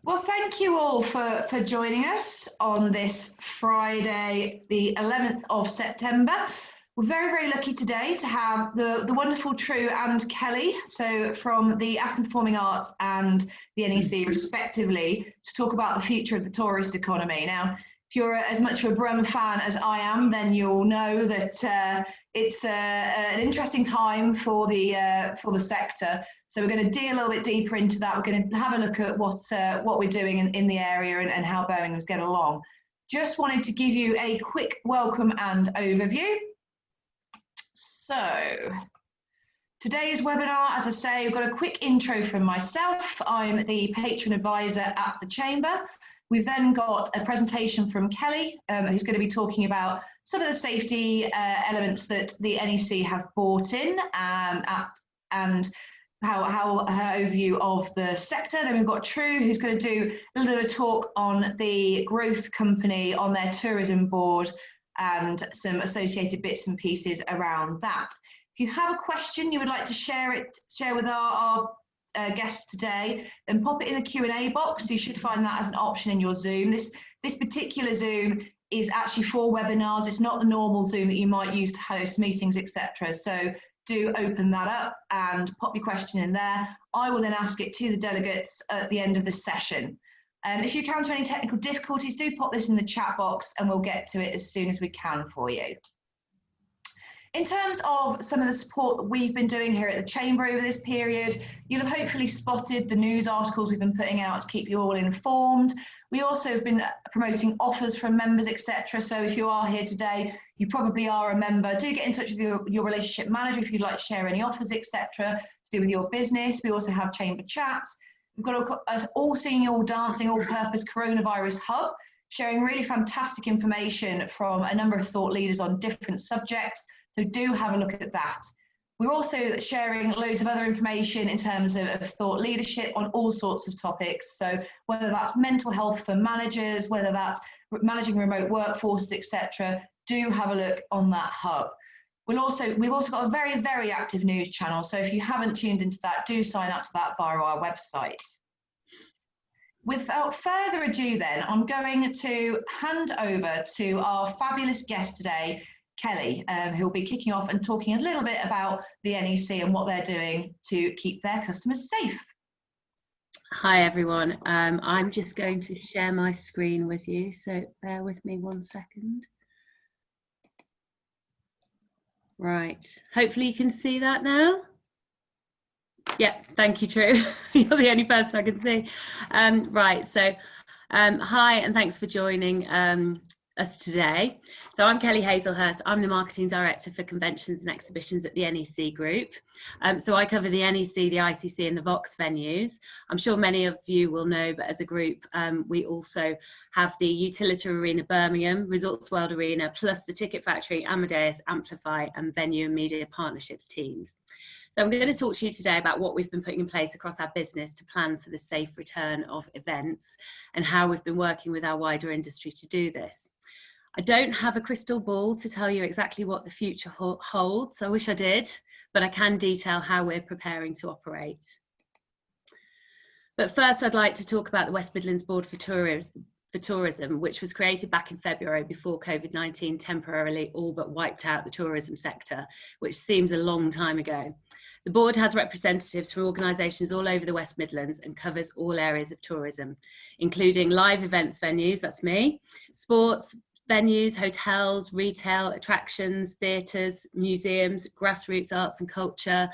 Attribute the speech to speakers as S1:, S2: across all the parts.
S1: Well, thank you all for joining us on this Friday, the 11th of September. We're very, very lucky today to have the wonderful Tru and Kelly, so from the Aston Performing Arts and the NEC respectively, to talk about the future of the tourist economy. Now, if you're as much of a Brum fan as I am, then you'll know that it's an interesting time for the sector. So we're going to dig a little bit deeper into that. We're going to have a look at what we're doing in the area and how Birmingham's getting along. Just wanted to give you a quick welcome and overview. So today's webinar, as I say, we've got a quick intro from myself. I'm the patron advisor at the Chamber. We've then got a presentation from Kelly, who's going to be talking about some of the safety elements that the NEC have brought in and how her overview of the sector. Then we've got Tru, who's going to do a little bit of a talk on the growth company, on their tourism board, and some associated bits and pieces around that. If you have a question you would like to share with our guests today, then pop it in the Q&A box. You should find that as an option in your Zoom. This particular Zoom is actually for webinars. It's not the normal Zoom that you might use to host meetings, etc. So do open that up and pop your question in there. I will then ask it to the delegates at the end of the session. If you encounter any technical difficulties, do pop this in the chat box and we'll get to it as soon as we can for you. In terms of some of the support that we've been doing here at the Chamber over this period, you'll have hopefully spotted the news articles we've been putting out to keep you all informed. We also have been promoting offers from members, etc. So if you are here today, you probably are a member. Do get in touch with your relationship manager if you'd like to share any offers, etc. to do with your business. We also have Chamber chats. We've got an all singing, all dancing, all purpose coronavirus hub, sharing really fantastic information from a number of thought leaders on different subjects. So do have a look at that. We're also sharing loads of other information in terms of thought leadership on all sorts of topics. So whether that's mental health for managers, whether that's managing remote workforces, etc., do have a look on that hub. We've also got a very, very active news channel. So if you haven't tuned into that, do sign up to that via our website. Without further ado then, I'm going to hand over to our fabulous guest today, Kelly, who'll be kicking off and talking a little bit about the NEC and what they're doing to keep their customers safe.
S2: Hi everyone, I'm just going to share my screen with you, so bear with me 1 second. Right, hopefully you can see that now. Yeah, thank you, Tru. You're the only person I can see. Right, so hi and thanks for joining us today. So I'm Kelly Haslehurst. I'm the Marketing Director for Conventions and Exhibitions at the NEC Group. So I cover the NEC, the ICC and the Vox venues. I'm sure many of you will know, but as a group, we also have the Utility Arena Birmingham, Resorts World Arena, plus the Ticket Factory, Amadeus, Amplify and Venue and Media Partnerships teams. So I'm going to talk to you today about what we've been putting in place across our business to plan for the safe return of events and how we've been working with our wider industry to do this. I don't have a crystal ball to tell you exactly what the future holds. I wish I did, but I can detail how we're preparing to operate. But first, I'd like to talk about the West Midlands Board for Tourism, which was created back in February before COVID-19 temporarily all but wiped out the tourism sector, which seems a long time ago. The board has representatives from organisations all over the West Midlands and covers all areas of tourism, including live events venues, that's me, sports venues, hotels, retail, attractions, theatres, museums, grassroots arts and culture,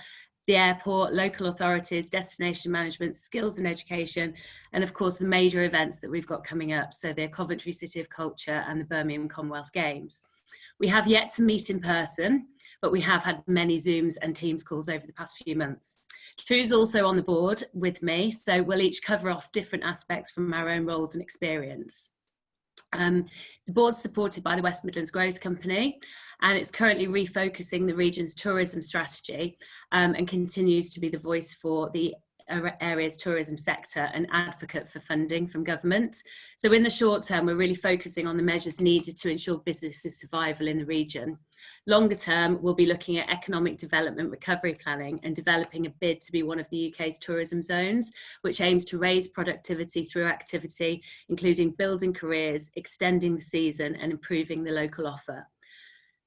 S2: the airport, local authorities, destination management, skills and education, and of course the major events that we've got coming up, so the Coventry City of Culture and the Birmingham Commonwealth Games. We have yet to meet in person, but we have had many Zooms and Teams calls over the past few months. Tru's also on the board with me, so we'll each cover off different aspects from our own roles and experience. The board's supported by the West Midlands Growth Company, and it's currently refocusing the region's tourism strategy and continues to be the voice for the area's tourism sector an advocate for funding from government. So in the short term, we're really focusing on the measures needed to ensure businesses' survival in the region. Longer term, we'll be looking at economic development recovery planning and developing a bid to be one of the UK's tourism zones, which aims to raise productivity through activity, including building careers, extending the season and improving the local offer.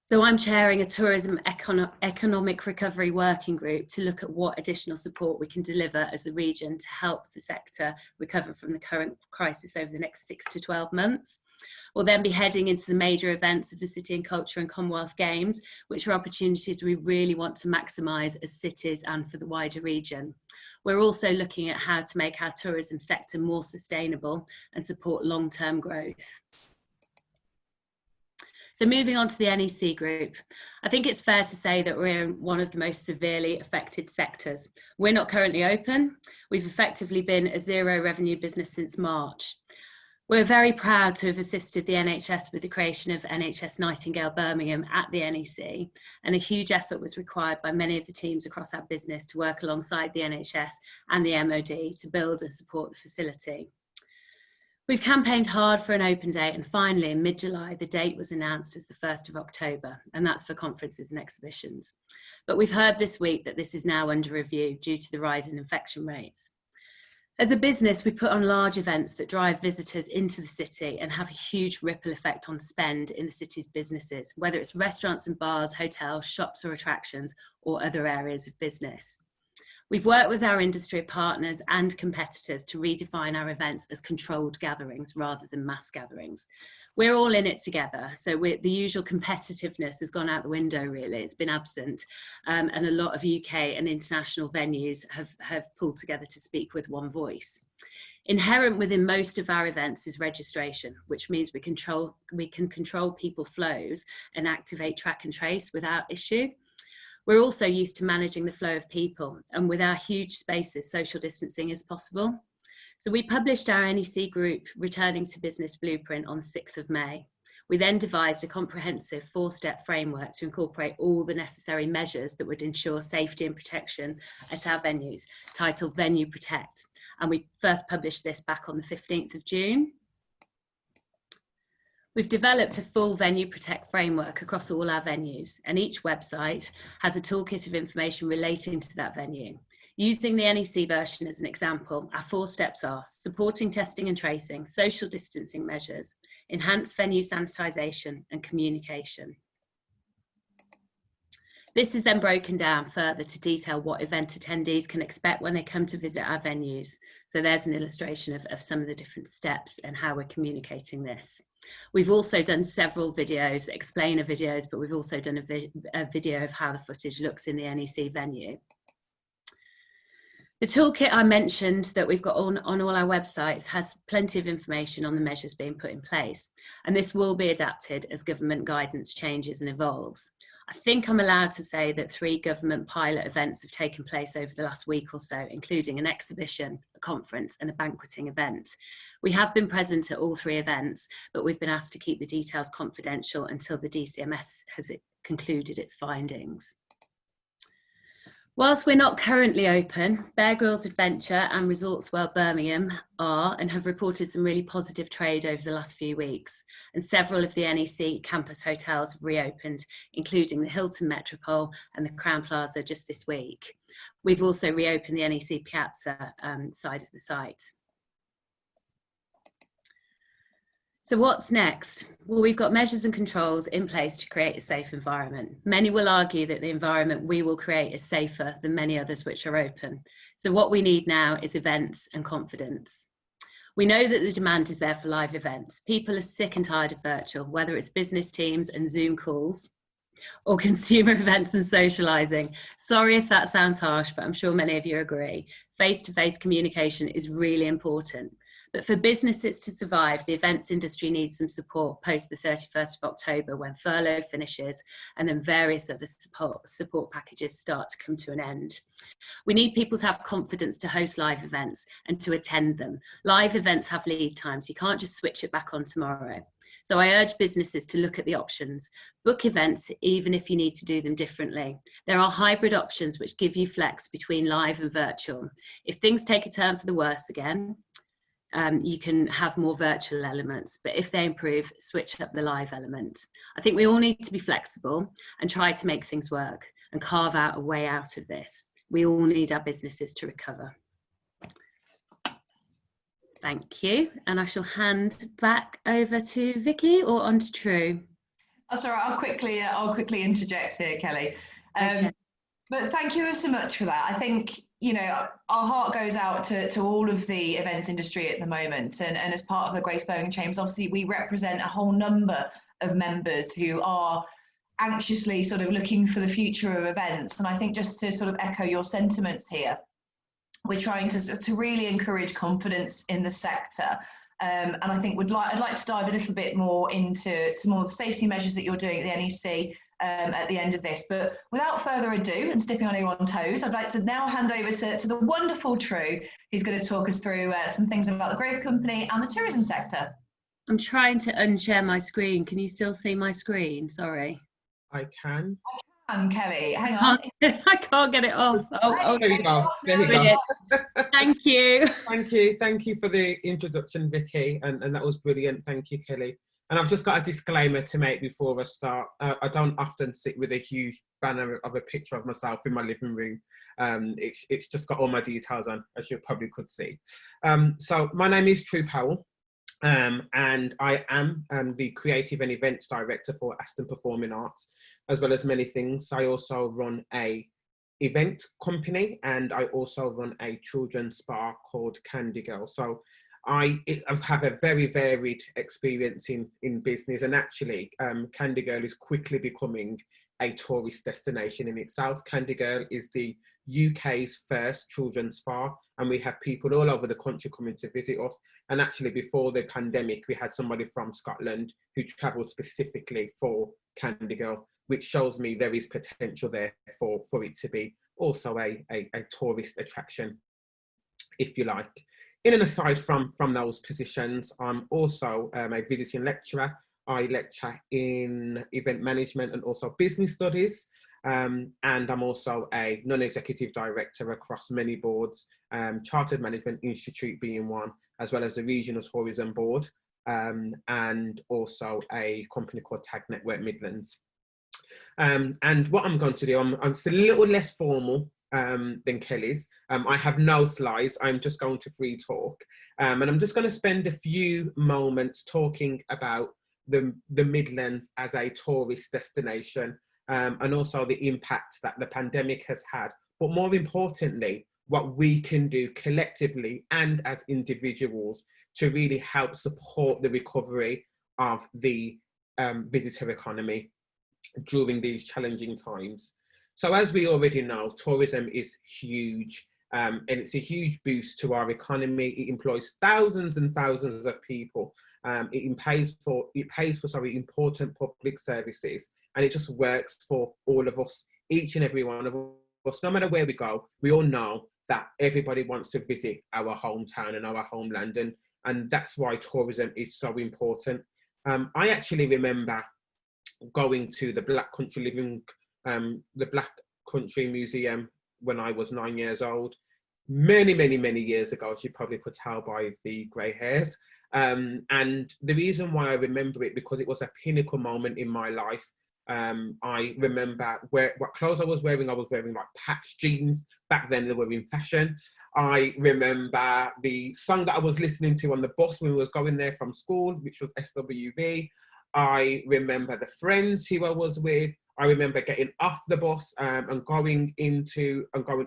S2: So I'm chairing a tourism economic recovery working group to look at what additional support we can deliver as the region to help the sector recover from the current crisis over the next 6 to 12 months. We'll then be heading into the major events of the City and Culture and Commonwealth Games, which are opportunities we really want to maximise as cities and for the wider region. We're also looking at how to make our tourism sector more sustainable and support long-term growth. So moving on to the NEC Group, I think it's fair to say that we're in one of the most severely affected sectors. We're not currently open. We've effectively been a zero revenue business since March. We're very proud to have assisted the NHS with the creation of NHS Nightingale Birmingham at the NEC, and a huge effort was required by many of the teams across our business to work alongside the NHS and the MOD to build and support the facility. We've campaigned hard for an open date, and finally in mid-July the date was announced as the 1st of October, and that's for conferences and exhibitions. But we've heard this week that this is now under review due to the rise in infection rates. As a business, we put on large events that drive visitors into the city and have a huge ripple effect on spend in the city's businesses, whether it's restaurants and bars, hotels, shops or attractions, or other areas of business. We've worked with our industry partners and competitors to redefine our events as controlled gatherings rather than mass gatherings. We're all in it together, so the usual competitiveness has gone out the window really, it's been absent, and a lot of UK and international venues have pulled together to speak with one voice. Inherent within most of our events is registration, which means we can control people flows and activate track and trace without issue. We're also used to managing the flow of people, and with our huge spaces, social distancing is possible. So we published our NEC Group Returning to Business Blueprint on 6th of May. We then devised a comprehensive 4-step framework to incorporate all the necessary measures that would ensure safety and protection at our venues, titled Venue Protect. And we first published this back on the 15th of June. We've developed a full Venue Protect framework across all our venues, and each website has a toolkit of information relating to that venue. Using the NEC version as an example, our 4 steps are supporting testing and tracing, social distancing measures, enhanced venue sanitisation and communication. This is then broken down further to detail what event attendees can expect when they come to visit our venues. So there's an illustration of some of the different steps and how we're communicating this. We've also done several videos, explainer videos, but we've also done a video of how the footage looks in the NEC venue. The toolkit I mentioned that we've got on all our websites has plenty of information on the measures being put in place, and this will be adapted as government guidance changes and evolves. I think I'm allowed to say that 3 government pilot events have taken place over the last week or so, including an exhibition, a conference and a banqueting event. We have been present at all 3 events, but we've been asked to keep the details confidential until the DCMS has concluded its findings. Whilst we're not currently open, Bear Grylls Adventure and Resorts World Birmingham are and have reported some really positive trade over the last few weeks, and several of the NEC campus hotels have reopened, including the Hilton Metropole and the Crown Plaza just this week. We've also reopened the NEC Piazza side of the site. So what's next? Well, we've got measures and controls in place to create a safe environment. Many will argue that the environment we will create is safer than many others which are open. So what we need now is events and confidence. We know that the demand is there for live events. People are sick and tired of virtual, whether it's business teams and Zoom calls or consumer events and socialising. Sorry if that sounds harsh, but I'm sure many of you agree. Face-to-face communication is really important. But for businesses to survive, the events industry needs some support post the 31st of October when furlough finishes and then various other support packages start to come to an end. We need people to have confidence to host live events and to attend them. Live events have lead times. You can't just switch it back on tomorrow. So I urge businesses to look at the options. Book events, even if you need to do them differently. There are hybrid options which give you flex between live and virtual. If things take a turn for the worse again, you can have more virtual elements, but if they improve, switch up the live element. I think we all need to be flexible and try to make things work and carve out a way out of this. We all need our businesses to recover. Thank you. And I shall hand back over to Vicky or on to Tru.
S1: That's all right. I'll quickly interject here, Kelly.
S2: Okay.
S1: But thank you so much for that. I think, you know, our heart goes out to all of the events industry at the moment. And as part of the Greater Birmingham Chambers, obviously we represent a whole number of members who are anxiously sort of looking for the future of events. And I think just to sort of echo your sentiments here, we're trying to really encourage confidence in the sector. And I think I'd like to dive a little bit more into more of the safety measures that you're doing at the NEC at the end of this. But without further ado, and stepping on anyone's toes, I'd like to now hand over to the wonderful Tru, who's going to talk us through some things about the growth company and the tourism sector.
S2: I'm trying to unshare my screen. Can you still see my screen? Sorry.
S3: I can.
S1: Kelly, hang on.
S2: I can't get it off. Oh,
S3: there we go. There we go.
S2: Thank you.
S3: Thank you for the introduction, Vicky, and that was brilliant. Thank you, Kelly. And I've just got a disclaimer to make before I start. I don't often sit with a huge banner of a picture of myself in my living room. It's just got all my details on, as you probably could see. So my name is Tru Powell. And I am the Creative and Events Director for Aston Performing Arts, as well as many things. I also run a event company, and I also run a children's spa called Candy Girl. So I have a very varied experience in business, and actually Candy Girl is quickly becoming a tourist destination in itself. Candy Girl is the UK's first children's spa, and we have people all over the country coming to visit us. And actually before the pandemic, we had somebody from Scotland who travelled specifically for Candy Girl, which shows me there is potential there for it to be also a tourist attraction, if you like. In and aside from those positions, I'm also a visiting lecturer. I lecture in event management and also business studies. And I'm also a non-executive director across many boards, Chartered Management Institute being one, as well as the Regional Tourism Board, and also a company called Tag Network Midlands. And what I'm going to do, I'm a little less formal than Kelly's. I have no slides, I'm just going to free talk. And I'm just going to spend a few moments talking about the Midlands as a tourist destination, and also the impact that the pandemic has had, but more importantly, what we can do collectively and as individuals to really help support the recovery of the visitor economy during these challenging times. So as we already know, tourism is huge, and it's a huge boost to our economy. It employs thousands and thousands of people. It pays for important public services, and it just works for all of us, each and every one of us. No matter where we go, we all know that everybody wants to visit our hometown and our homeland, and that's why tourism is so important. I actually remember going to the Black Country Museum when I was 9 years old, many years ago, as you probably could tell by the grey hairs. And the reason why I remember it, because it was a pinnacle moment in my life. I remember what clothes I was wearing like patched jeans. Back then they were in fashion. I remember the song that I was listening to on the bus when we was going there from school, which was SWV. I remember the friends who I was with. I remember getting off the bus and going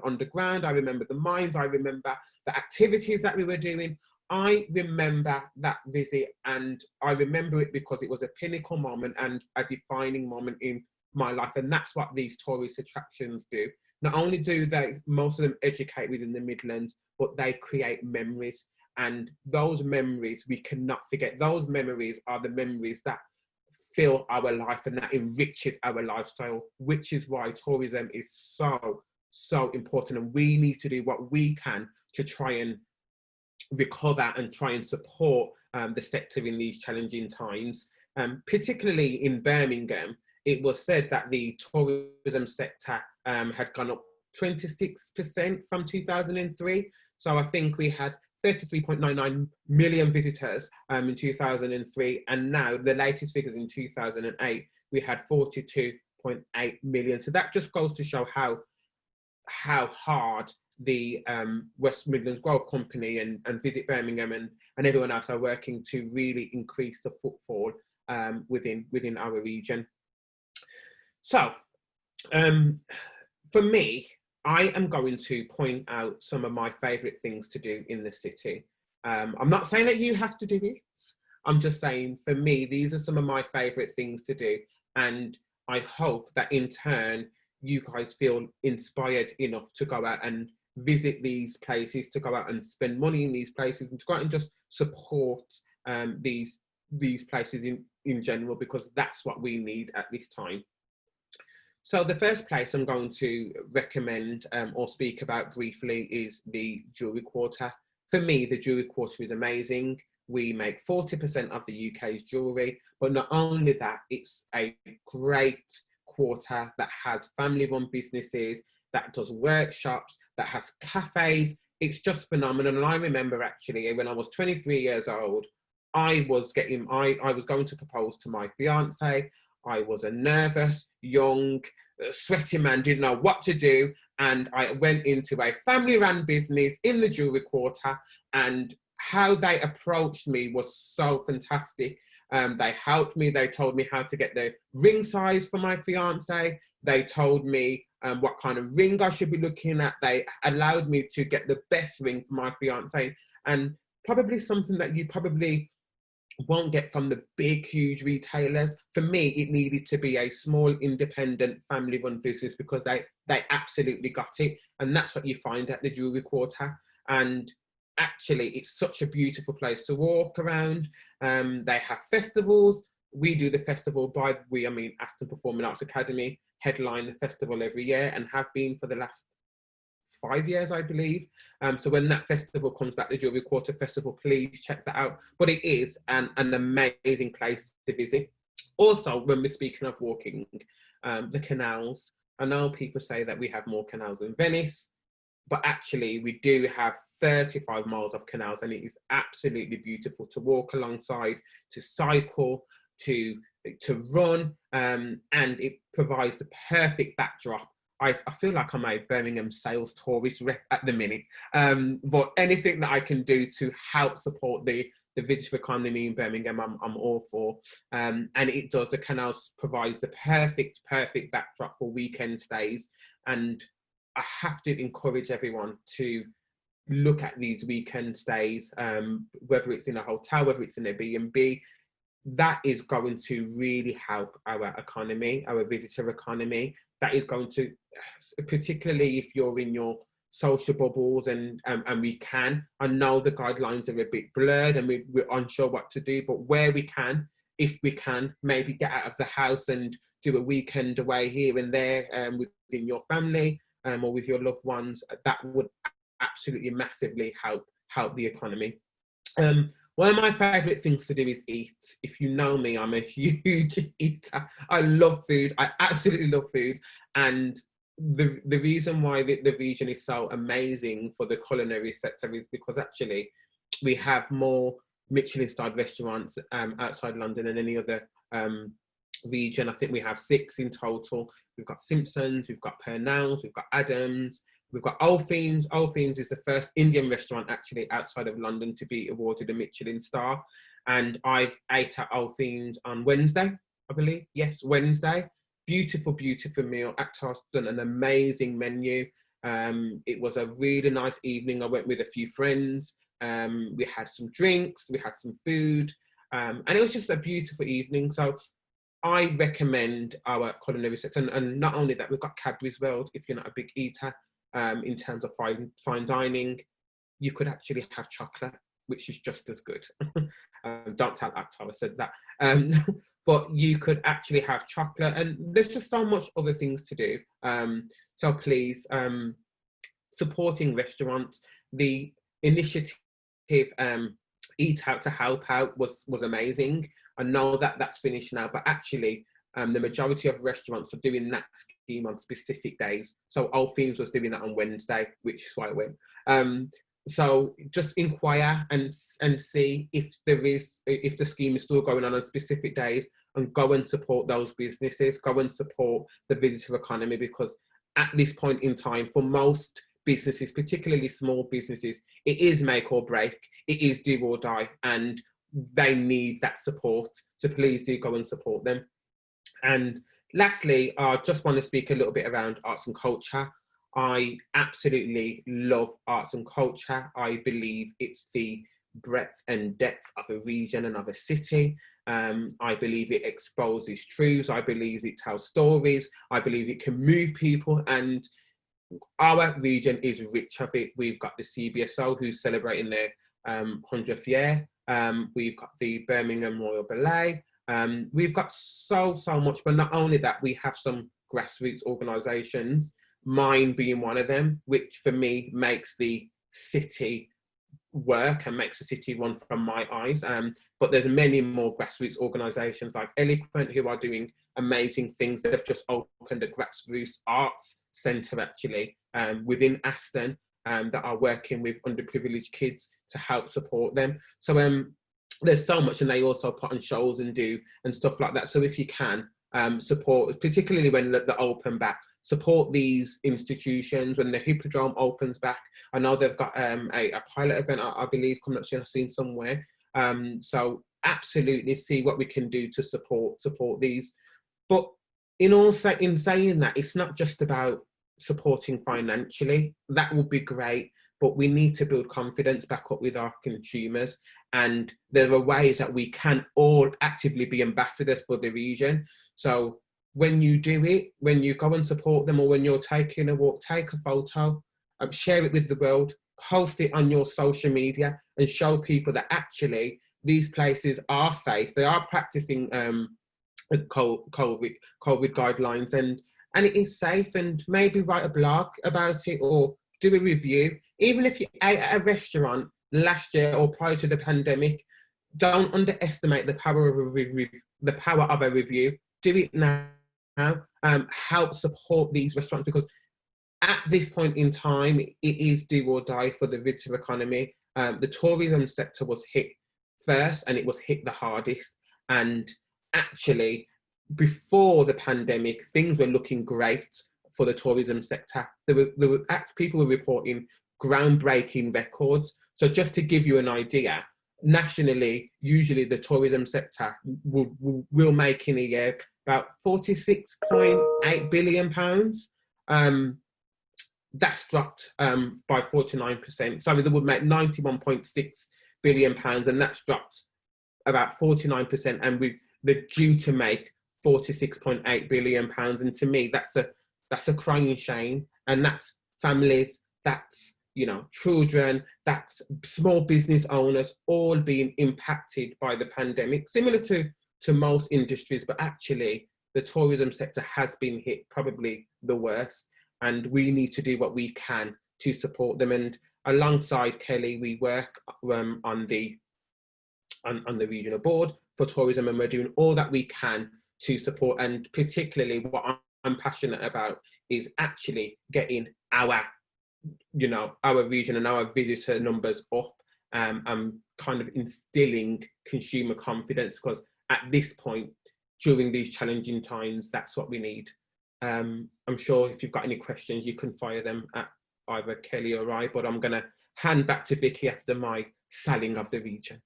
S3: underground. I remember the mines. I remember the activities that we were doing. I remember that visit, and I remember it because it was a pinnacle moment and a defining moment in my life. And that's what these tourist attractions do. Not only do most of them educate within the Midlands, but they create memories. And those memories we cannot forget. Those memories are the memories that fill our life and that enriches our lifestyle, which is why tourism is so important. And we need to do what we can to try and recover and try and support the sector in these challenging times. particularly in Birmingham, it was said that the tourism sector had gone up 26% from 2003. So I think we had 33.99 million visitors in 2003, and now the latest figures in 2008, we had 42.8 million. So that just goes to show how hard the West Midlands Growth Company and Visit Birmingham and everyone else are working to really increase the footfall within our region. So for me, I am going to point out some of my favourite things to do in the city. I'm not saying that you have to do it. I'm just saying, for me, these are some of my favourite things to do. And I hope that in turn, you guys feel inspired enough to go out and visit these places, to go out and spend money in these places, and to go out and just support these places in general, because that's what we need at this time. So the first place I'm going to recommend or speak about briefly is the Jewellery Quarter. For me, the Jewellery Quarter is amazing. We make 40% of the UK's jewellery, but not only that, it's a great quarter that has family-run businesses, that does workshops, that has cafes. It's just phenomenal. And I remember actually when I was 23 years old, I was going to propose to my fiance. I was a nervous, young, sweaty man, didn't know what to do. And I went into a family-run business in the Jewellery Quarter, and how they approached me was so fantastic. They helped me. They told me how to get the ring size for my fiance. They told me what kind of ring I should be looking at. They allowed me to get the best ring for my fiance, and probably something that you probably won't get from the big, huge retailers. For me, it needed to be a small, independent, family-run business, because they absolutely got it. And that's what you find at the Jewellery Quarter. And actually, it's such a beautiful place to walk around. They have festivals. We do the festival I mean Aston Performing Arts Academy headline the festival every year, and have been for the last 5 years, I believe. So when that festival comes back, the Jewellery Quarter Festival, please check that out. But it is an amazing place to visit. Also, when we're speaking of walking, the canals. I know people say that we have more canals than Venice, but actually we do have 35 miles of canals, and it is absolutely beautiful to walk alongside, to cycle, to run, and it provides the perfect backdrop. I feel like I'm a Birmingham sales tourist rep at the minute, but anything that I can do to help support the visitor economy in Birmingham, I'm all for. And it does, the canals provides the perfect backdrop for weekend stays. And I have to encourage everyone to look at these weekend stays, whether it's in a hotel, whether it's in a B&B. That is going to really help our economy, our visitor economy. That is going to, particularly if you're in your social bubbles, and we can. I know the guidelines are a bit blurred and we're unsure what to do, but where we can, if we can, maybe get out of the house and do a weekend away here and there within your family or with your loved ones. That would absolutely massively help the economy. One of my favourite things to do is eat. If you know me, I'm a huge eater. I love food. I absolutely love food. And the reason why the region is so amazing for the culinary sector is because actually we have more Michelin-starred restaurants outside London than any other region. I think we have 6 in total. We've got Simpson's, we've got Purnell's, we've got Adams, we've got Old Fiends. Old Fiends is the first Indian restaurant actually outside of London to be awarded a Michelin star. And I ate at Old Fiends on Wednesday, I believe. Yes, Wednesday. Beautiful meal. Actar's done an amazing menu. It was a really nice evening. I went with a few friends. We had some drinks, we had some food, and it was just a beautiful evening. So I recommend our culinary sector. And not only that, we've got Cadbury's World. If you're not a big eater, in terms of fine dining, you could actually have chocolate, which is just as good. Don't tell Actar I said that. But you could actually have chocolate, and there's just so much other things to do. So please, supporting restaurants. The initiative Eat Out to Help Out was amazing. I know that that's finished now, but actually the majority of restaurants are doing that scheme on specific days. So Old Themes was doing that on Wednesday, which is why I went. So just inquire and see if the scheme is still going on specific days, and go and support those businesses, go and support the visitor economy, because at this point in time, for most businesses, particularly small businesses, it is make or break, it is do or die, and they need that support. So please do go and support them. And lastly, I just want to speak a little bit around arts and culture. I absolutely love arts and culture. I believe it's the breadth and depth of a region and of a city. I believe it exposes truths. I believe it tells stories. I believe it can move people, and our region is rich of it. We've got the CBSO, who's celebrating their 100th year. We've got the Birmingham Royal Ballet. We've got so much, but not only that, we have some grassroots organisations, mine being one of them, which for me makes the city work and makes the city run from my eyes. But there's many more grassroots organisations like Eloquent, who are doing amazing things. They've just opened a grassroots arts centre actually within Aston that are working with underprivileged kids to help support them. So there's so much, and they also put on shows and do and stuff like that. So if you can support, particularly when the open back, support these institutions. When the Hippodrome opens back, I know they've got a pilot event, I believe, coming up soon. I've seen somewhere. So absolutely see what we can do to support these. But in saying that, it's not just about supporting financially. That would be great, but we need to build confidence back up with our consumers. And there are ways that we can all actively be ambassadors for the region. So when you do it, when you go and support them, or when you're taking a walk, take a photo, share it with the world, post it on your social media, and show people that actually these places are safe. They are practicing COVID guidelines, and it is safe. And maybe write a blog about it, or do a review. Even if you ate at a restaurant last year or prior to the pandemic, don't underestimate the power of a review. Do it now. Help support these restaurants, because at this point in time, it is do or die for the visitor economy. The tourism sector was hit first, and it was hit the hardest. And actually, before the pandemic, things were looking great for the tourism sector. People were reporting groundbreaking records. So just to give you an idea, nationally, usually the tourism sector will make in a year about £46.8 billion. That's dropped by 49%. So they would make £91.6 billion, and that's dropped about 49%. And they're due to make £46.8 billion. And to me, that's a crying shame. And that's families, that's children, that's small business owners, all being impacted by the pandemic, similar to most industries. But actually, the tourism sector has been hit probably the worst, and we need to do what we can to support them. And alongside Kelly, we work on the regional board for tourism, and we're doing all that we can to support. And particularly what I'm passionate about is actually getting our region and our visitor numbers up, and kind of instilling consumer confidence, because at this point, during these challenging times, that's what we need. I'm sure if you've got any questions, you can fire them at either Kelly or I, but I'm going to hand back to Vicky after my selling of the region.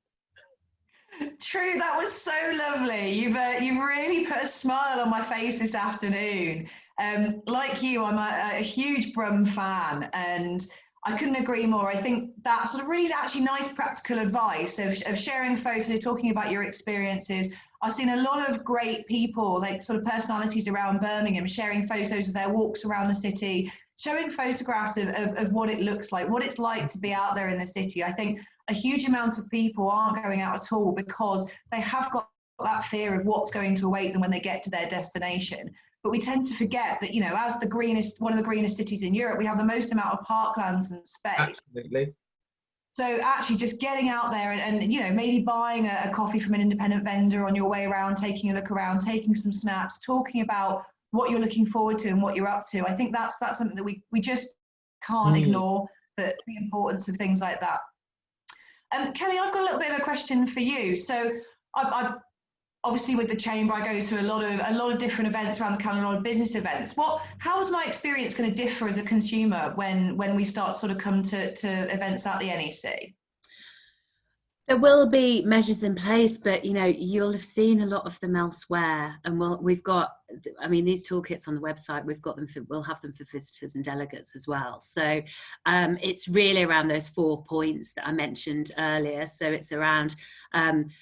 S1: Tru, that was so lovely. You've really put a smile on my face this afternoon. Like you, I'm a huge Brum fan, and I couldn't agree more. I think that sort of really actually nice practical advice of sharing photos, talking about your experiences. I've seen a lot of great people, like sort of personalities around Birmingham, sharing photos of their walks around the city, showing photographs of what it looks like, what it's like to be out there in the city. I think a huge amount of people aren't going out at all because they have got that fear of what's going to await them when they get to their destination. But we tend to forget that, as one of the greenest cities in Europe, we have the most amount of parklands and space.
S3: Absolutely.
S1: So actually just getting out there and you know, maybe buying a coffee from an independent vendor on your way around, taking a look around, taking some snaps, talking about what you're looking forward to and what you're up to. I think that's something that we just can't ignore, the importance of things like that. Kelly, I've got a little bit of a question for you. So I've obviously with the chamber, I go to a lot of different events around the calendar, a lot of business events. How is my experience going to differ as a consumer when we start sort of come to events at the NEC?
S2: There will be measures in place, but you know, you'll have seen a lot of them elsewhere. And we've got, I mean, these toolkits on the website, we'll have them for visitors and delegates as well. So it's really around those 4 points that I mentioned earlier. So it's around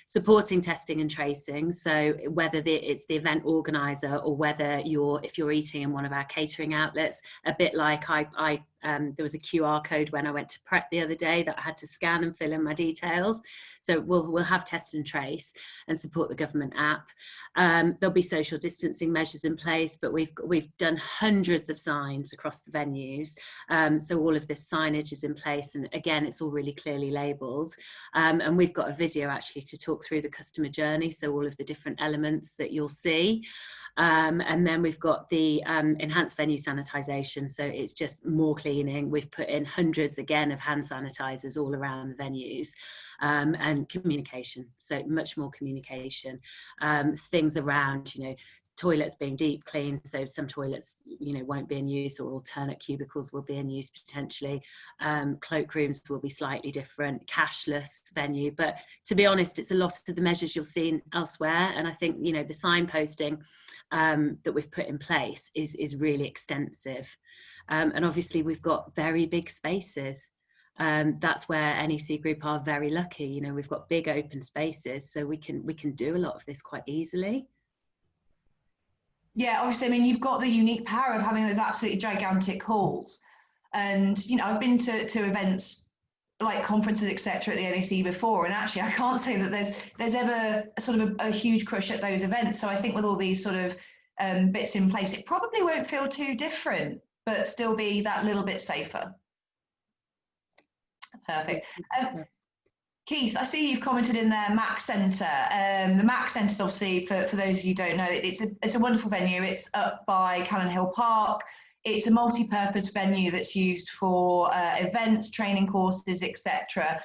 S2: supporting testing and tracing. So whether it's the event organizer or whether if you're eating in one of our catering outlets, a bit like there was a QR code when I went to Pret the other day that I had to scan and fill in my details. So we'll have test and trace and support the government app. There'll be social distancing measures in place, but we've done hundreds of signs across the venues. So all of this signage is in place, and again, it's all really clearly labelled. And we've got a video actually to talk through the customer journey, so all of the different elements that you'll see. And then we've got the enhanced venue sanitisation, so it's just more cleaning. We've put in hundreds again of hand sanitisers all around the venues, and communication, so much more communication. Things around, you know, toilets being deep cleaned, so some toilets, you know, won't be in use, or alternate cubicles will be in use potentially. Cloakrooms will be slightly different, cashless venue, but to be honest, it's a lot of the measures you'll see elsewhere. And I think, you know, the signposting that we've put in place is really extensive, and obviously we've got very big spaces. That's where NEC Group are very lucky. You know, we've got big open spaces, so we can do a lot of this quite easily.
S1: Yeah, obviously, I mean, you've got the unique power of having those absolutely gigantic halls. And, you know, I've been to events like conferences, etc. at the NEC before, and actually I can't say that there's ever sort of a huge crush at those events. So I think with all these sort of bits in place, it probably won't feel too different, but still be that little bit safer. Perfect. Keith, I see you've commented in there, Mac Centre. The Mac Centre is obviously, for those of you who don't know, it's a wonderful venue. It's up by Callan Hill Park. It's a multi-purpose venue that's used for events, training courses, etc.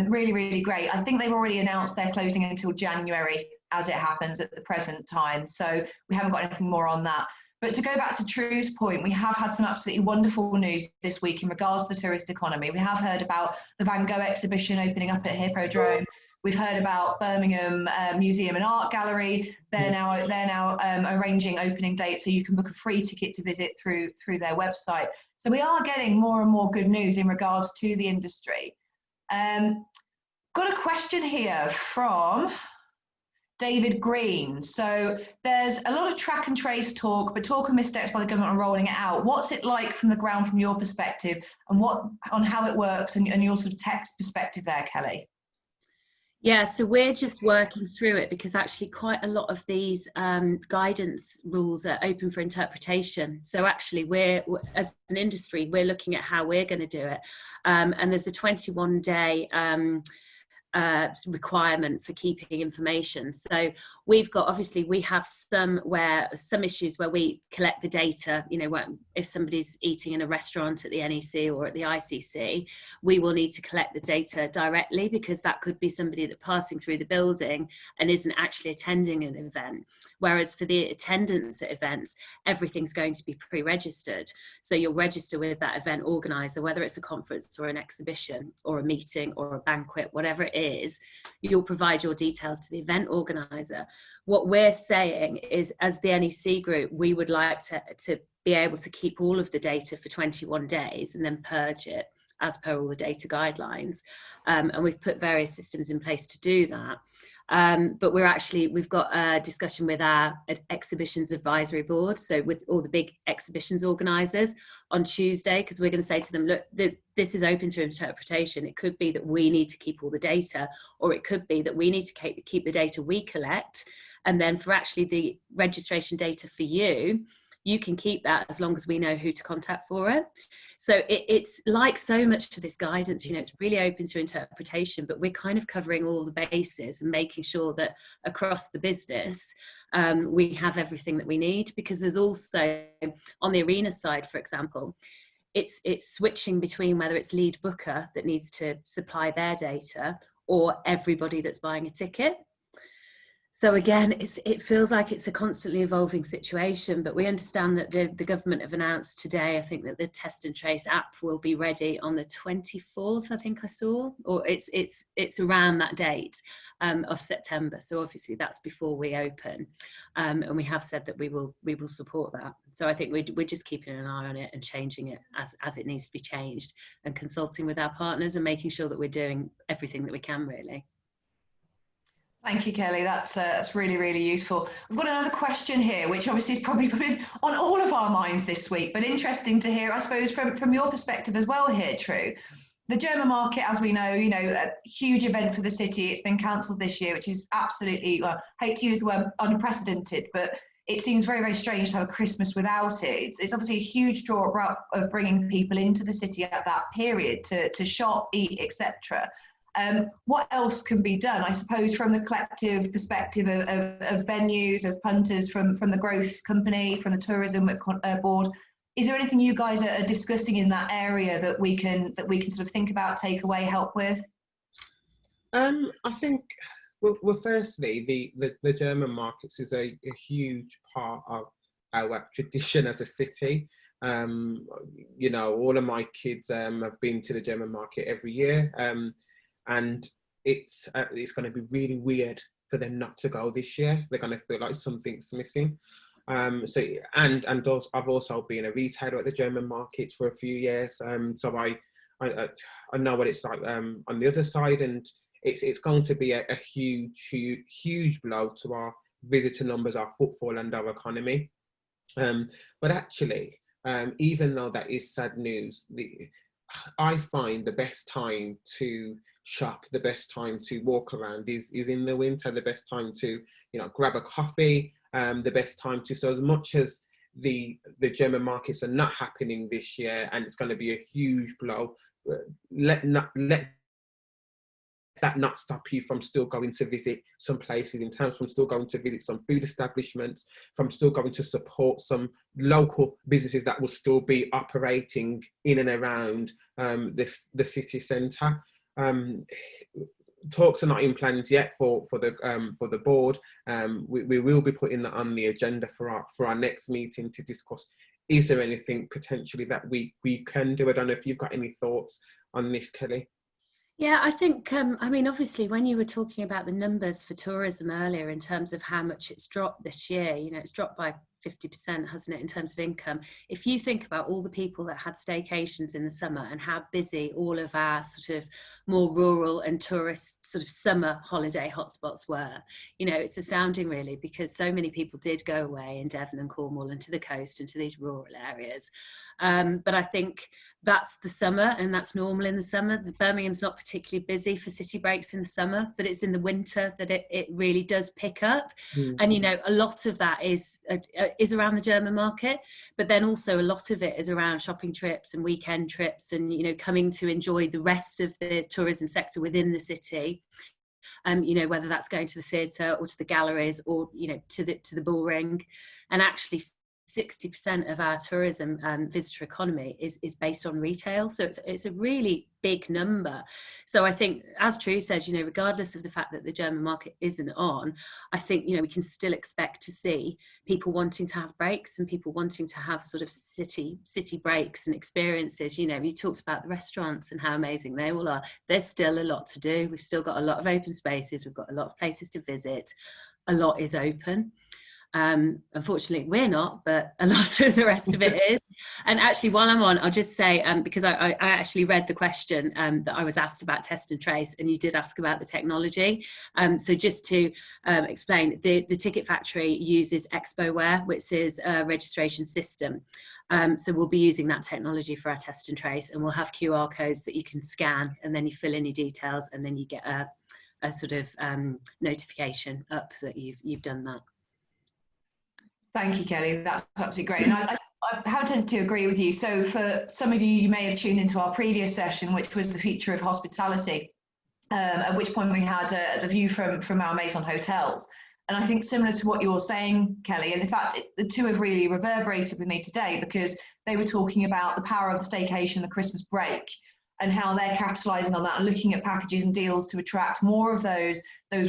S1: Really, really great. I think they've already announced they're closing until January, as it happens at the present time. So we haven't got anything more on that. But to go back to Tru's point, we have had some absolutely wonderful news this week in regards to the tourist economy. We have heard about the Van Gogh exhibition opening up at Hippodrome. We've heard about Birmingham Museum and Art Gallery. They're now arranging opening dates, so you can book a free ticket to visit through their website. So we are getting more and more good news in regards to the industry. Got a question here from David Green. So there's a lot of track and trace talk, but talk of missteps by the government on rolling it out. What's it like from the ground from your perspective, and on how it works and your sort of text perspective there, Kelly?
S2: Yeah, so we're just working through it because actually quite a lot of these guidance rules are open for interpretation. So actually we're, as an industry, we're looking at how we're going to do it. And there's a 21-day requirement for keeping information. So we've got, obviously we have some issues where we collect the data, you know, if somebody's eating in a restaurant at the NEC or at the ICC, we will need to collect the data directly, because that could be somebody that's passing through the building and isn't actually attending an event. Whereas for the attendance at events, everything's going to be pre-registered. So you'll register with that event organizer, whether it's a conference or an exhibition or a meeting or a banquet, whatever it is, you'll provide your details to the event organizer. What we're saying is, as the NEC Group, we would like to be able to keep all of the data for 21 days and then purge it as per all the data guidelines. And we've put various systems in place to do that. But we've got a discussion with our exhibitions advisory board, so with all the big exhibitions organisers on Tuesday, because we're going to say to them, look, this is open to interpretation. It could be that we need to keep all the data, or it could be that we need to keep the data we collect, and then for actually the registration data for you you can keep that as long as we know who to contact for it. So it's like so much of this guidance, you know, it's really open to interpretation, but we're kind of covering all the bases and making sure that across the business, we have everything that we need, because there's also, on the arena side, for example, it's switching between whether it's lead booker that needs to supply their data or everybody that's buying a ticket. So again, it feels like it's a constantly evolving situation, but we understand that the government have announced today, I think, that the Test and Trace app will be ready on the 24th, I think I saw, or it's around that date of September. So obviously that's before we open, and we have said that we will support that. So I think we're just keeping an eye on it and changing it as it needs to be changed, and consulting with our partners and making sure that we're doing everything that we can, really.
S1: Thank you, Kelly. That's really, really useful. We've got another question here, which obviously is probably been on all of our minds this week, but interesting to hear, I suppose, from your perspective as well here, Tru. The German market, as we know, a huge event for the city. It's been cancelled this year, which is absolutely, well, I hate to use the word unprecedented, but it seems very, very strange to have a Christmas without it. It's obviously a huge draw of bringing people into the city at that period to shop, eat, etc. What else can be done, I suppose, from the collective perspective of venues, of punters, from the growth company, from the tourism board? Is there anything you guys are discussing in that area that we can sort of think about, take away, help with?
S3: I think, well, firstly, the German markets is a huge part of our tradition as a city. You know, all of my kids have been to the German market every year. And it's going to be really weird for them not to go this year. They're going to feel like something's missing. So I've also been a retailer at the German markets for a few years. So I know what it's like on the other side, and it's going to be a huge blow to our visitor numbers, our footfall, and our economy. But actually, even though that is sad news, I find the best time to shop, the best time to walk around is in the winter. The best time to, grab a coffee. The best time to, so as much as the German markets are not happening this year, and it's going to be a huge blow, let that not stop you from still going to visit some places in town, from still going to visit some food establishments, from still going to support some local businesses that will still be operating in and around the city centre. Talks are not in plans yet for the board. We will be putting that on the agenda for our next meeting to discuss. Is there anything potentially that we can do? I don't know if you've got any thoughts on this, Kelly.
S2: Yeah, I think, I mean, obviously, when you were talking about the numbers for tourism earlier in terms of how much it's dropped this year, it's dropped by 50%, hasn't it, in terms of income. If you think about all the people that had staycations in the summer and how busy all of our sort of more rural and tourist sort of summer holiday hotspots were, it's astounding really, because so many people did go away in Devon and Cornwall and to the coast and to these rural areas. But I think that's the summer, and that's normal in the summer. Birmingham's not particularly busy for city breaks in the summer, but it's in the winter that it really does pick up. And, a lot of that is around the German market, but then also a lot of it is around shopping trips and weekend trips and, coming to enjoy the rest of the tourism sector within the city. Whether that's going to the theatre or to the galleries or, to the bull ring. And actually 60% of our tourism visitor economy is based on retail. So it's a really big number. So I think, as Tru says, regardless of the fact that the German market isn't on, I think, we can still expect to see people wanting to have breaks and people wanting to have sort of city breaks and experiences. You talked about the restaurants and how amazing they all are. There's still a lot to do. We've still got a lot of open spaces. We've got a lot of places to visit. A lot is open. Unfortunately we're not, but a lot of the rest of it is. And actually, while I'm on, I'll just say, because I actually read the question that I was asked about Test and Trace, and you did ask about the technology. So just to explain, the Ticket Factory uses ExpoWare, which is a registration system. So we'll be using that technology for our Test and Trace, and we'll have QR codes that you can scan, and then you fill in your details, and then you get a sort of notification up that you've done that.
S1: Thank you, Kelly. That's absolutely great. And I have tended to agree with you. So for some of you, you may have tuned into our previous session, which was the future of hospitality, at which point we had the view from our Maison hotels. And I think similar to what you're saying, Kelly, and in fact, the two have really reverberated with me today, because they were talking about the power of the staycation, the Christmas break, and how they're capitalising on that and looking at packages and deals to attract more of those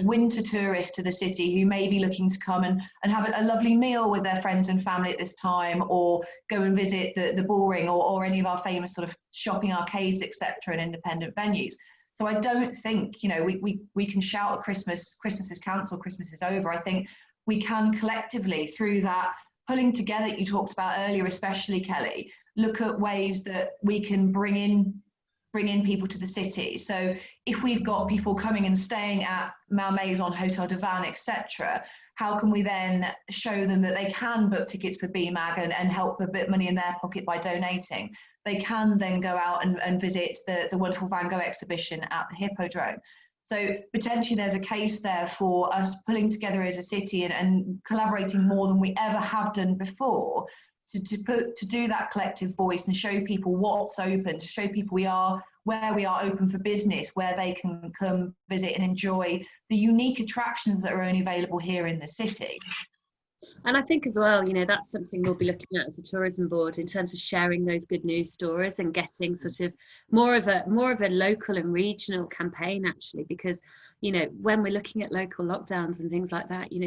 S1: winter tourists to the city who may be looking to come and have a lovely meal with their friends and family at this time, or go and visit the Bullring or any of our famous sort of shopping arcades, etc., and independent venues. So I don't think, you know, we can shout at Christmas is cancelled, Christmas is over. I think we can collectively, through that pulling together you talked about earlier, especially Kelly, look at ways that we can bring in people to the city. So if we've got people coming and staying at Malmaison, Hotel de Vannes, etc., how can we then show them that they can book tickets for BMAG and help put a bit of money in their pocket by donating? They can then go out and visit the wonderful Van Gogh exhibition at the Hippodrome. So potentially there's a case there for us pulling together as a city and collaborating more than we ever have done before, to do that collective voice and show people what's open, to show people where we are open for business, where they can come visit and enjoy the unique attractions that are only available here in the city.
S2: And I think as well, you know, that's something we'll be looking at as a tourism board, in terms of sharing those good news stories and getting sort of more of a local and regional campaign, actually, because, you know, when we're looking at local lockdowns and things like that, you know,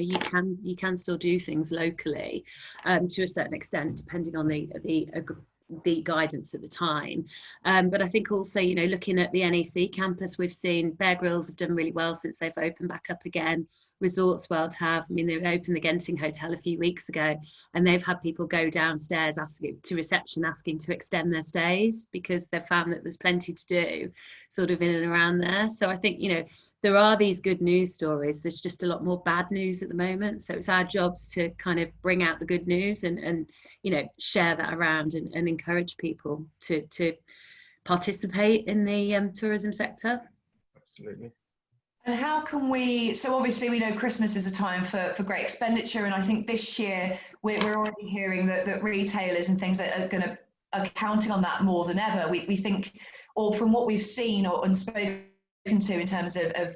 S2: you can still do things locally to a certain extent, depending on the guidance at the time. But I think also, you know, looking at the NEC campus, we've seen Bear Grylls have done really well since they've opened back up again. Resorts World have, I mean, they opened the Genting Hotel a few weeks ago, and they've had people go downstairs asking to reception, asking to extend their stays, because they've found that there's plenty to do sort of in and around there. So I think, you know, there are these good news stories. There's just a lot more bad news at the moment. So it's our jobs to kind of bring out the good news and you know, share that around and encourage people to participate in the tourism sector.
S3: Absolutely.
S1: And how can we, so obviously we know Christmas is a time for great expenditure, and I think this year we're already hearing that retailers and things are counting on that more than ever. We think, or from what we've seen and spoken to in terms of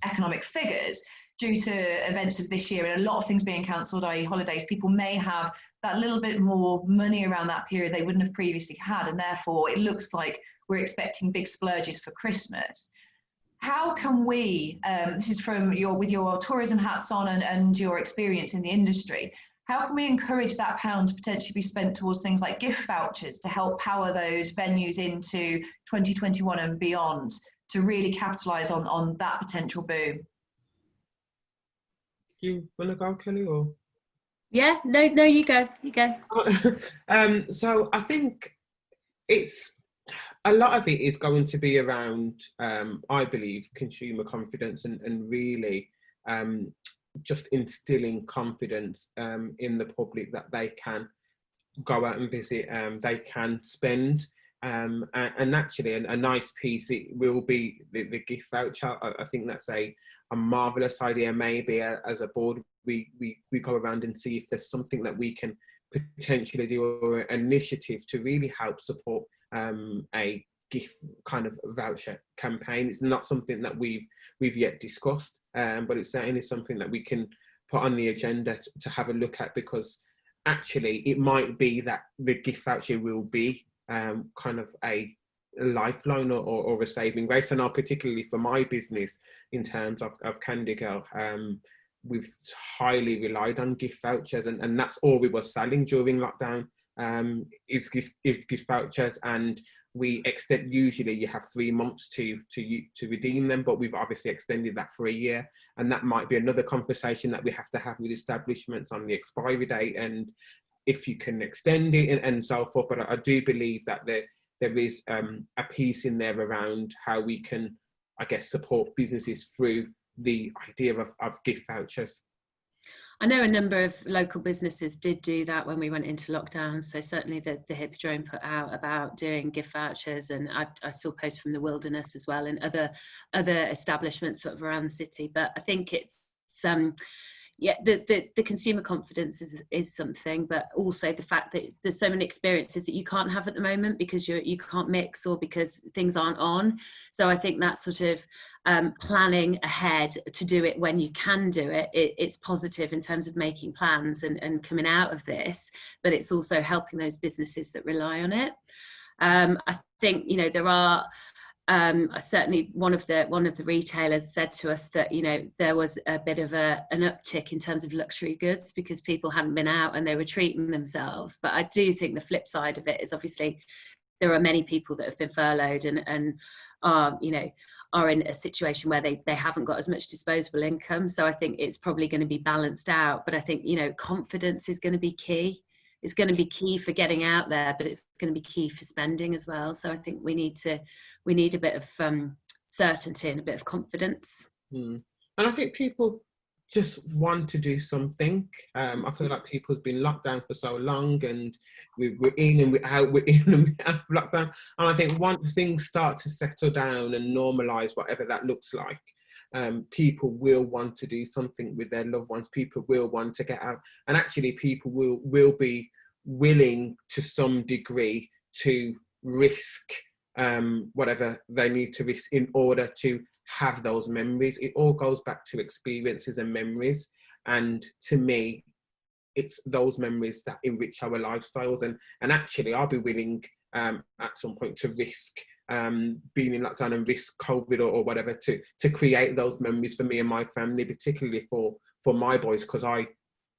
S1: economic figures, due to events of this year and a lot of things being cancelled, i.e. holidays, people may have that little bit more money around that period they wouldn't have previously had, and therefore it looks like we're expecting big splurges for Christmas. How can we, this is from with your tourism hats on and your experience in the industry, how can we encourage that pound to potentially be spent towards things like gift vouchers to help power those venues into 2021 and beyond, to really capitalise on that potential boom?
S3: Do you want to go, Kelly, or?
S2: Yeah, no, you go.
S3: So I think it's, a lot of it is going to be around, I believe, consumer confidence and really just instilling confidence in the public that they can go out and visit, they can spend. And actually, a nice piece, it will be the gift voucher. I think that's a marvellous idea. Maybe as a board, we go around and see if there's something that we can potentially do, or an initiative to really help support a gift kind of voucher campaign. It's not something that we've yet discussed, but it's certainly something that we can put on the agenda to have a look at, because actually it might be that the gift voucher will be kind of a lifeline or a saving grace. And particularly for my business, in terms of Candy Girl, we've highly relied on gift vouchers, and that's all we were selling during lockdown, is gift vouchers. And we extend, usually you have 3 months to redeem them, but we've obviously extended that for a year, and that might be another conversation that we have to have with establishments on the expiry date and if you can extend it and so forth. But I do believe that there is a piece in there around how we can, I guess, support businesses through the idea of gift vouchers.
S2: I know a number of local businesses did do that when we went into lockdown. So certainly the Hippodrome put out about doing gift vouchers, and I saw posts from the Wilderness as well, and other establishments sort of around the city. But I think it's yeah, the consumer confidence is something, but also the fact that there's so many experiences that you can't have at the moment because you can't mix, or because things aren't on. So I think that sort of planning ahead to do it when you can do it, it's positive in terms of making plans and coming out of this, but it's also helping those businesses that rely on it. I think, you know, there are certainly one of the retailers said to us that, you know, there was a bit of an uptick in terms of luxury goods because people hadn't been out and they were treating themselves. But I do think the flip side of it is obviously there are many people that have been furloughed and are, you know, are in a situation where they haven't got as much disposable income. So I think it's probably going to be balanced out. But I think, you know, confidence is going to be key. It's going to be key for getting out there, but it's going to be key for spending as well. So I think we need a bit of certainty and a bit of confidence.
S3: And I think people just want to do something. I feel like people's been locked down for so long, and we're in and we're out, we're in and we're out of lockdown. And I think once things start to settle down and normalise, whatever that looks like, people will want to do something with their loved ones. People will want to get out, and actually people will be willing to some degree to risk whatever they need to risk in order to have those memories. It all goes back to experiences and memories, and to me it's those memories that enrich our lifestyles, and actually I'll be willing at some point to risk being in lockdown and risk COVID or whatever to create those memories for me and my family, particularly for my boys, because I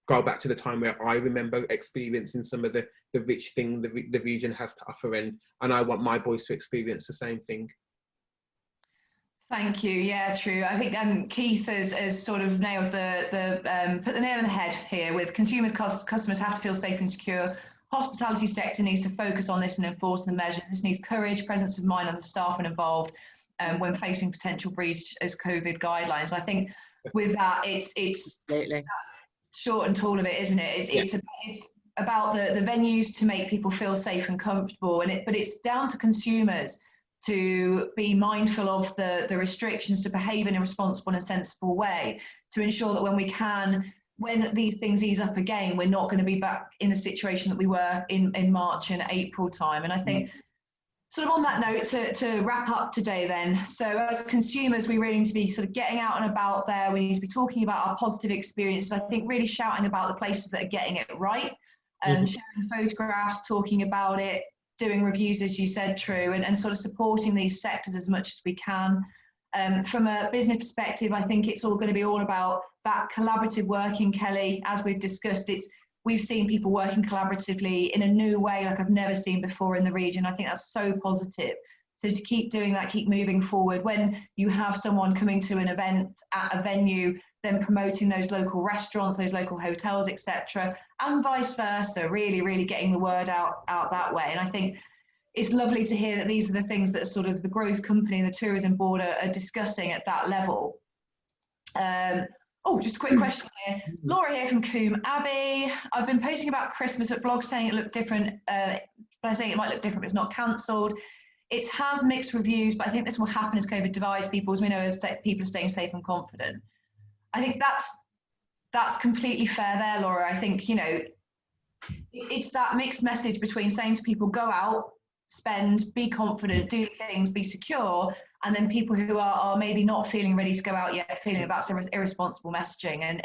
S3: go back to the time where I remember experiencing some of the rich thing the region has to offer, and I want my boys to experience the same thing.
S1: Thank you. Yeah, true. I think Keith has sort of nailed put the nail on the head here with customers have to feel safe and secure. Hospitality sector needs to focus on this and enforce the measures. This needs courage, presence of mind on the staff when involved when facing potential breach as COVID guidelines. I think with that, it's
S2: Absolutely.
S1: Short and tall of it, isn't it? It's about the venues to make people feel safe and comfortable, but it's down to consumers to be mindful of the restrictions, to behave in a responsible and sensible way, to ensure that when these things ease up again, we're not going to be back in the situation that we were in March and April time. And I think sort of on that note, to wrap up today then, so as consumers, we really need to be sort of getting out and about there. We need to be talking about our positive experiences. I think really shouting about the places that are getting it right, and sharing photographs, talking about it, doing reviews, as you said, Tru, and sort of supporting these sectors as much as we can. From a business perspective, I think it's all going to be all about that collaborative working, Kelly. As we've discussed, we've seen people working collaboratively in a new way like I've never seen before in the region. I think that's so positive. So to keep doing that, keep moving forward. When you have someone coming to an event at a venue, then promoting those local restaurants, those local hotels, etc., and vice versa, really, really getting the word out that way. And I think it's lovely to hear that these are the things that sort of the growth company and the tourism board are discussing at that level. Just a quick question here. Laura here from Coombe Abbey. I've been posting about Christmas at blog saying it looked different, by saying it might look different, but it's not cancelled. It has mixed reviews, but I think this will happen as COVID divides people, as we know, as people are staying safe and confident. I think that's completely fair there, Laura. I think, you know, it's that mixed message between saying to people, go out, spend, be confident, do things, be secure, and then people who are maybe not feeling ready to go out yet, feeling that that's irresponsible messaging,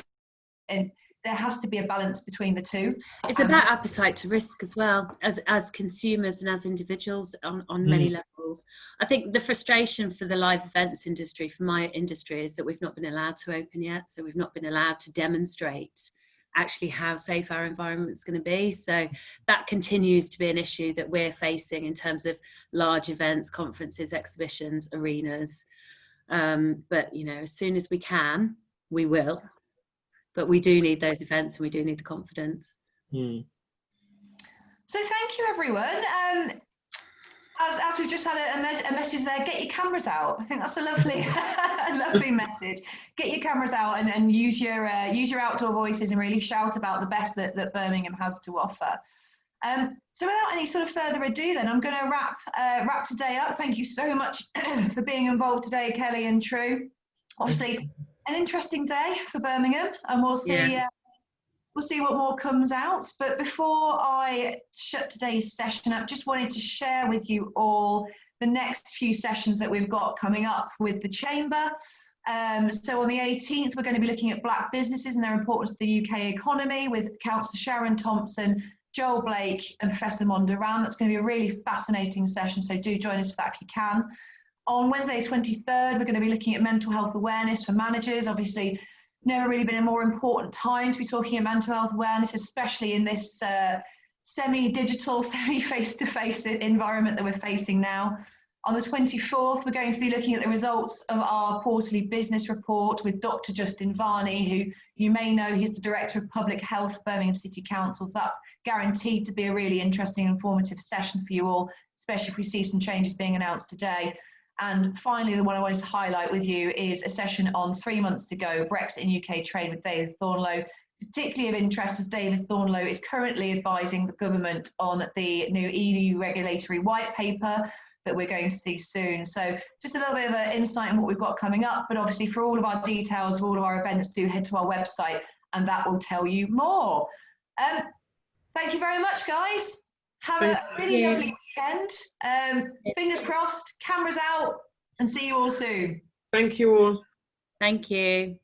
S1: and there has to be a balance between the two.
S2: It's about appetite to risk as well, as consumers and as individuals on many levels. I think the frustration for the live events industry, for my industry, is that we've not been allowed to open yet, so we've not been allowed to demonstrate actually how safe our environment's going to be. So that continues to be an issue that we're facing in terms of large events, conferences, exhibitions, arenas. But, you know, as soon as we can, we will. But we do need those events and we do need the confidence.
S1: So thank you, everyone. As we've just had a message there, get your cameras out. I think that's a lovely, a lovely message. Get your cameras out and use your outdoor voices and really shout about the best that Birmingham has to offer. So without any sort of further ado, then I'm going to wrap today up. Thank you so much for being involved today, Kelly and Tru. Obviously, an interesting day for Birmingham, and we'll see. We'll see what more comes out. But before I shut today's session up, just wanted to share with you all the next few sessions that we've got coming up with the Chamber. So on the 18th, we're going to be looking at Black businesses and their importance to the UK economy with Councillor Sharon Thompson, Joel Blake and Professor Mondoran. That's going to be a really fascinating session, so do join us for that if you can. On Wednesday the 23rd, we're going to be looking at mental health awareness for managers. Obviously, never really been a more important time to be talking about mental health awareness, especially in this semi-digital, semi-face-to-face environment that we're facing now. On the 24th, we're going to be looking at the results of our quarterly business report with Dr. Justin Varney, who you may know, he's the Director of Public Health, Birmingham City Council. So that's guaranteed to be a really interesting and informative session for you all, especially if we see some changes being announced today. And finally, the one I wanted to highlight with you is a session on 3 months to go, Brexit in UK trade with David Thornlow. Particularly of interest as David Thornlow is currently advising the government on the new EU regulatory white paper that we're going to see soon. So just a little bit of an insight on what we've got coming up, but obviously for all of our details of all of our events, do head to our website and that will tell you more. Thank you very much, guys. Have a really lovely weekend. Fingers crossed, cameras out, and see you all soon.
S3: Thank you all.
S2: Thank you.